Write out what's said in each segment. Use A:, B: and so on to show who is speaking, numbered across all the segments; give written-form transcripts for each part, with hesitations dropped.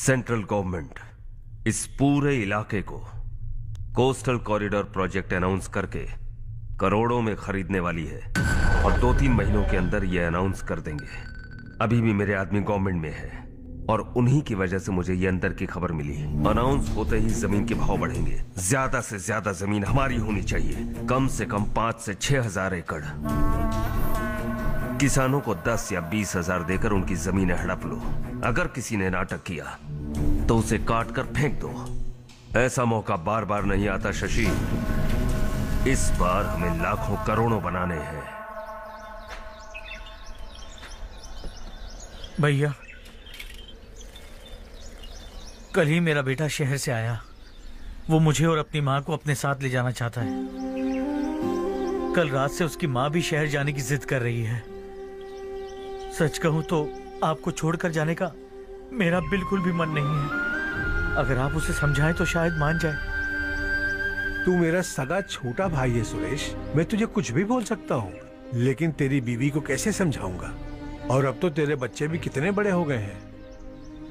A: Central government इस पूरे इलाके को कोस्टल कॉरिडोर प्रोजेक्ट अनाउंस करके करोड़ों में खरीदने वाली है और 2-3 महीनों के अंदर ये अनाउंस कर देंगे। अभी भी मेरे आदमी गवर्नमेंट में है और उन्हीं की वजह से मुझे ये अंदर की खबर मिली। अनाउंस होते ही जमीन के भाव बढ़ेंगे। ज्यादा से ज्यादा जमीन हमारी होनी चाहिए, कम से कम 5 से 6 हजार एकड़। किसानों को 10 या 20 हजार देकर उनकी जमीनें हड़प लो। अगर किसी ने नाटक किया तो उसे काट कर फेंक दो। ऐसा मौका बार बार नहीं आता शशि। इस बार हमें लाखों करोड़ों बनाने हैं।
B: भैया, कल ही मेरा बेटा शहर से आया। वो मुझे और अपनी माँ को अपने साथ ले जाना चाहता है। कल रात से उसकी माँ भी शहर जाने की जिद कर रही है। सच कहूं तो आपको छोड़कर जाने का मेरा बिल्कुल भी मन नहीं है। अगर आप उसे समझाएं तो शायद मान जाए।
C: तू मेरा सगा छोटा भाई है सुरेश, मैं तुझे कुछ भी बोल सकता हूँ, लेकिन तेरी बीवी को कैसे समझाऊंगा? और अब तो तेरे बच्चे भी कितने बड़े हो गए हैं।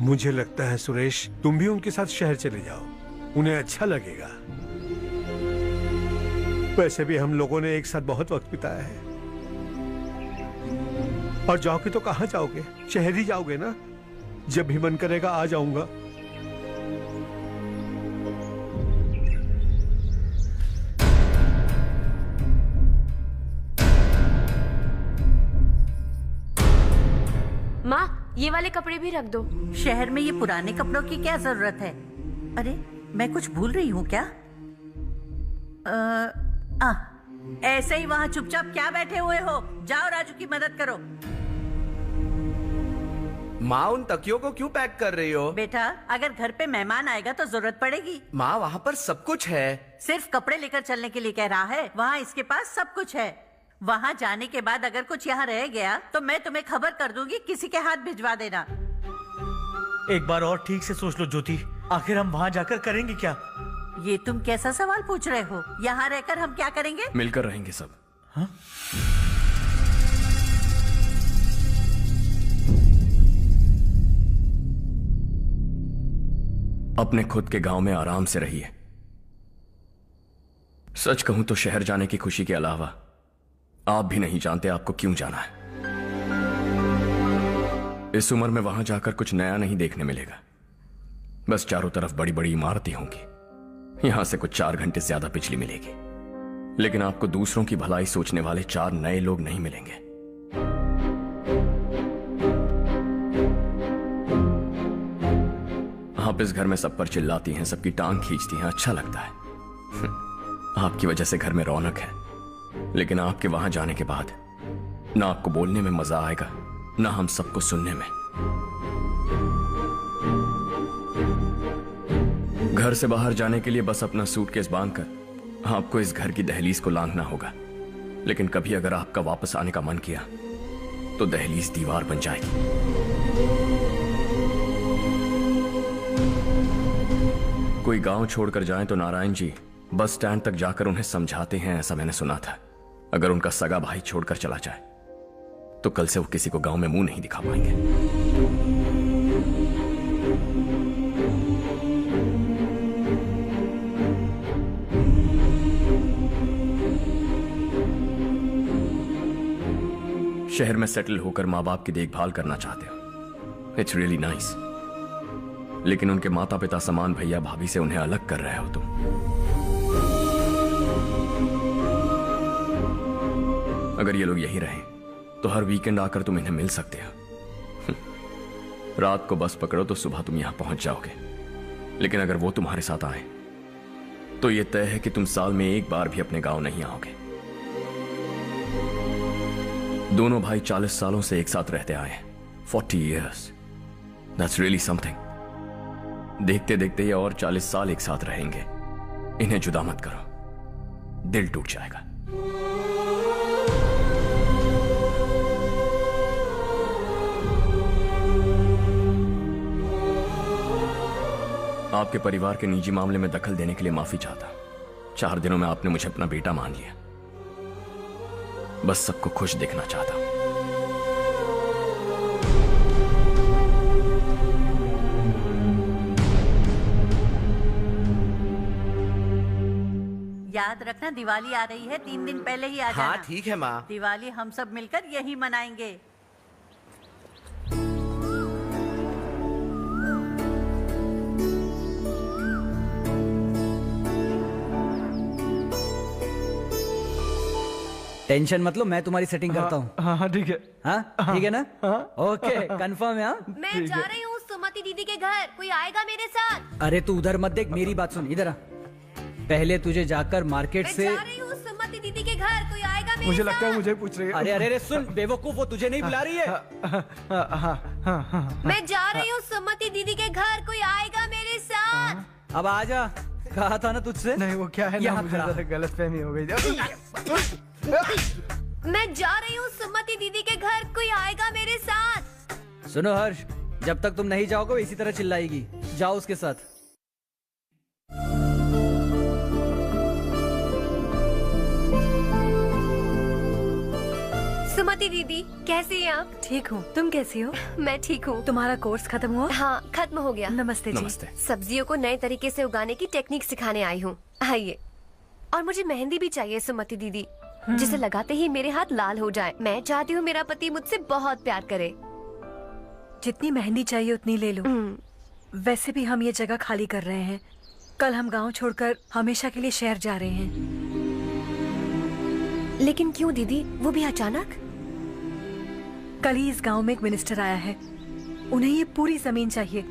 C: मुझे लगता है सुरेश, तुम भी उनके साथ शहर चले जाओ, उन्हें अच्छा लगेगा। वैसे भी हम लोगों ने एक साथ बहुत वक्त बिताया है। और जाओगे तो कहाँ जाओगे? शहर ही जाओगे ना? जब भी मन करेगा आ जाऊंगा।
D: माँ, ये वाले कपड़े भी रख दो।
E: शहर में ये पुराने कपड़ों की क्या जरूरत है? अरे, मैं कुछ भूल रही हूँ क्या? ऐसे ही वहाँ चुपचाप क्या बैठे हुए हो? जाओ राजू की मदद करो।
F: माँ, उन तकियों को क्यों पैक कर रही हो?
E: बेटा, अगर घर पे मेहमान आएगा तो जरूरत पड़ेगी।
F: माँ, वहाँ पर सब कुछ है।
E: सिर्फ कपड़े लेकर चलने के लिए कह रहा है? वहाँ इसके पास सब कुछ है। वहाँ जाने के बाद अगर कुछ यहाँ रह गया तो मैं तुम्हें खबर कर दूंगी, किसी के हाथ भिजवा देना।
B: एक बार और ठीक से सोच लो ज्योति, आखिर हम वहाँ जाकर करेंगे क्या?
E: ये तुम कैसा सवाल पूछ रहे हो? यहाँ रहकर हम क्या करेंगे?
F: मिलकर रहेंगे सब।
B: हाँ?
F: अपने खुद के गांव में आराम से रहिए। सच कहूं तो शहर जाने की खुशी के अलावा आप भी नहीं जानते आपको क्यों जाना है। इस उम्र में वहां जाकर कुछ नया नहीं देखने मिलेगा। बस चारों तरफ बड़ी बड़ी इमारतें होंगी। यहां से कुछ 4 घंटे ज्यादा बिजली मिलेगी, लेकिन आपको दूसरों की भलाई सोचने वाले 4 नए लोग नहीं मिलेंगे। आप इस घर में सब पर चिल्लाती हैं, सबकी टांग खींचती हैं, अच्छा लगता है। आपकी वजह से घर में रौनक है, लेकिन आपके वहां जाने के बाद ना आपको बोलने में मजा आएगा, ना हम सबको सुनने में। घर से बाहर जाने के लिए बस अपना सूटकेस बांधकर आपको इस घर की दहलीज को लांघना होगा। लेकिन कभी अगर आपका वापस आने का मन किया तो दहलीज दीवार बन जाएगी। कोई गांव छोड़कर जाए तो नारायण जी बस स्टैंड तक जाकर उन्हें समझाते हैं, ऐसा मैंने सुना था। अगर उनका सगा भाई छोड़कर चला जाए तो कल से वो किसी को गांव में मुंह नहीं दिखा पाएंगे। शहर में सेटल होकर माँ बाप की देखभाल करना चाहते हो, इट्स रियली नाइस। लेकिन उनके माता पिता समान भैया भाभी से उन्हें अलग कर रहे हो तुम। अगर ये लोग यही रहे तो हर वीकेंड आकर तुम इन्हें मिल सकते हो। रात को बस पकड़ो तो सुबह तुम यहां पहुंच जाओगे। लेकिन अगर वो तुम्हारे साथ आए तो ये तय है कि तुम साल में एक बार भी अपने गांव नहीं आओगे। दोनों भाई 40 सालों से एक साथ रहते आए, 40 years। That's really something। देखते देखते ये और 40 साल एक साथ रहेंगे। इन्हें जुदा मत करो, दिल टूट जाएगा। आपके परिवार के निजी मामले में दखल देने के लिए माफी चाहता। 4 दिनों में आपने मुझे अपना बेटा मान लिया। बस सबको खुश देखना चाहता।
E: याद रखना दिवाली आ रही है, 3 दिन पहले ही आ जाना।
G: हाँ ठीक है माँ।
E: दिवाली हम सब मिलकर यही मनाएंगे।
H: टेंशन मत लो, मैं तुम्हारी सेटिंग करता हूँ।
I: हाँ ठीक है।
H: हाँ ठीक है ना? ओके कंफर्म है। हाँ
D: मैं जा रही हूँ सुमति दीदी के घर, कोई आएगा मेरे साथ?
H: अरे तू उधर मत देख, मेरी बात सुन, इधर आ। पहले तुझे जाकर मार्केट
D: मैं
H: से।
D: जा रही हूँ सुमति दीदी के घर, कोई आएगा मेरे
I: मुझे
D: साथ?
I: लगता है मुझे पूछ रही है।
H: अरे अरे अरे सुन बेवकूफ, वो तुझे नहीं बुला रही है।
D: मैं जा रही हूँ सुमति दीदी के घर, कोई आएगा मेरे साथ?
H: अब आ जा, कहा था ना तुझसे।
I: नहीं वो क्या है ना,
H: यहाँ
I: मुझे
H: खड़ा।
I: गलतफहमी हो गई।
D: मैं जा रही हूँ सुमति दीदी के घर, कोई आएगा मेरे साथ?
H: सुनो हर्ष, जब तक तुम नहीं जाओगे वो इसी तरह चिल्लाएगी। जाओ उसके साथ।
D: सुमति दीदी कैसी हैं आप?
J: ठीक हूँ, तुम कैसी हो?
D: मैं ठीक हूँ।
J: तुम्हारा कोर्स खत्म हुआ?
D: हाँ खत्म हो गया।
J: नमस्ते जी।
F: नमस्ते।
D: सब्जियों को नए तरीके से उगाने की टेक्निक सिखाने आई हूँ, आइए। और मुझे मेहंदी भी चाहिए सुमति दीदी, जिसे लगाते ही मेरे हाथ लाल हो जाए। मैं चाहती हूँ मेरा पति मुझसे बहुत प्यार करे।
J: जितनी मेहंदी चाहिए उतनी ले लो। वैसे भी हम ये जगह खाली कर रहे हैं। कल हम गांव छोड़कर हमेशा के लिए शहर जा रहे हैं।
D: लेकिन क्यों दीदी, वो भी अचानक?
J: कल ही इस गांव में एक मिनिस्टर आया है, उन्हें ये पूरी जमीन चाहिए।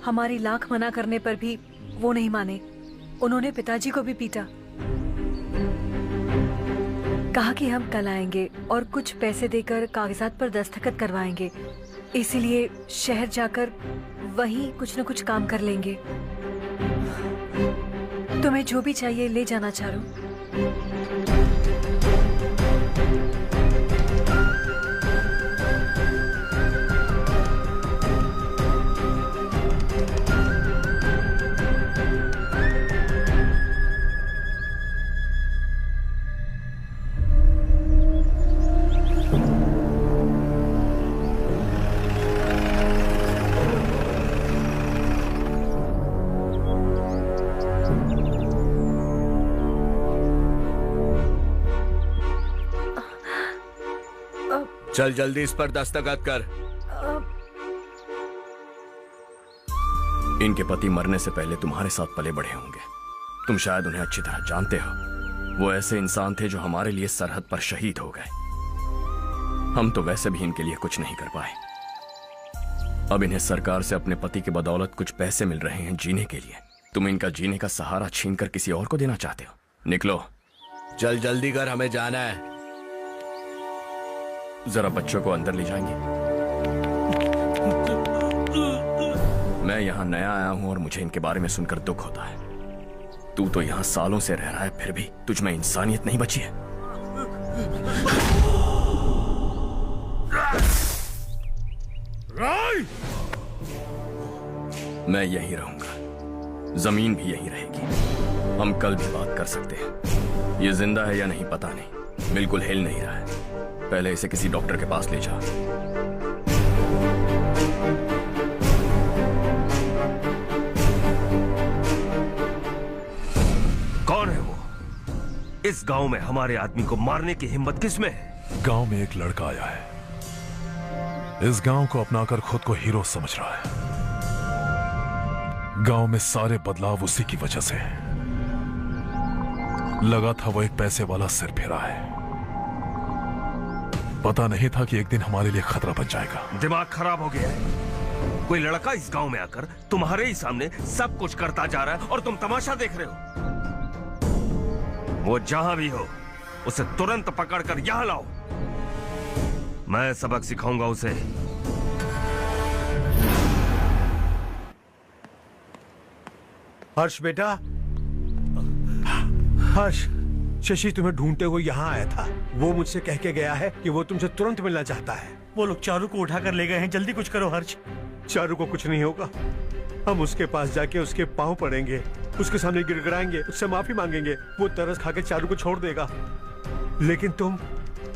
J: हमारी लाख मना करने पर भी वो नहीं माने। उन्होंने पिताजी को भी पीटा। कहा कि हम कल आएंगे और कुछ पैसे देकर कागजात पर दस्तखत करवाएंगे। इसीलिए शहर जाकर वहीं कुछ न कुछ काम कर लेंगे। तुम्हें जो भी चाहिए ले जाना चारू।
G: चल जल्दी इस पर दस्तखत कर।
F: इनके पति मरने से पहले तुम्हारे साथ पले बढ़े होंगे, तुम शायद उन्हें अच्छी तरह जानते हो। वो ऐसे इंसान थे जो हमारे लिए सरहद पर शहीद हो गए। हम तो वैसे भी इनके लिए कुछ नहीं कर पाए। अब इन्हें सरकार से अपने पति के बदौलत कुछ पैसे मिल रहे हैं जीने के लिए। तुम इनका जीने का सहारा छीनकर किसी और को देना चाहते हो। निकलो।
G: चल जल्दी कर, हमें जाना है।
F: जरा बच्चों को अंदर ले जाएंगे। मैं यहाँ नया आया हूँ और मुझे इनके बारे में सुनकर दुख होता है। तू तो यहाँ सालों से रह रहा है, फिर भी तुझ में इंसानियत नहीं बची है। मैं यहीं रहूंगा, जमीन भी यहीं रहेगी। हम कल भी बात कर सकते हैं। ये जिंदा है या नहीं पता नहीं, बिल्कुल हिल नहीं रहा है। पहले इसे किसी डॉक्टर के पास ले जा।
A: कौन है वो? इस गांव में हमारे आदमी को मारने की हिम्मत किसमें है?
K: गांव में एक लड़का आया है, इस गांव को अपनाकर खुद को हीरो समझ रहा है। गांव में सारे बदलाव उसी की वजह से है। लगा था वो एक पैसे वाला सिर फेरा है, पता नहीं था कि एक दिन हमारे लिए खतरा बन जाएगा।
A: दिमाग खराब हो गया है। कोई लड़का इस गांव में आकर तुम्हारे ही सामने सब कुछ करता जा रहा है और तुम तमाशा देख रहे हो। वो जहां भी हो उसे तुरंत पकड़कर यहां लाओ। मैं सबक सिखाऊंगा उसे।
C: हर्ष बेटा, हर्ष, शशि तुम्हें ढूंढते हुए यहाँ आया था। वो मुझसे कह के गया है कि वो तुमसे तुरंत मिलना चाहता है।
B: वो लोग चारू को उठाकर ले गए हैं, जल्दी कुछ करो हर्ष।
C: चारू को कुछ नहीं होगा। हम उसके पास जाके उसके पांव पड़ेंगे, उसके सामने गिड़गिड़ाएंगे, उससे माफी मांगेंगे। वो तरस खा के चारू को छोड़ देगा। लेकिन तुम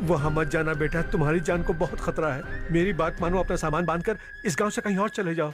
C: वहां मत जाना बेटा, तुम्हारी जान को बहुत खतरा है। मेरी बात मानो, अपना सामान बांधकर इस गांव से कहीं और चले जाओ।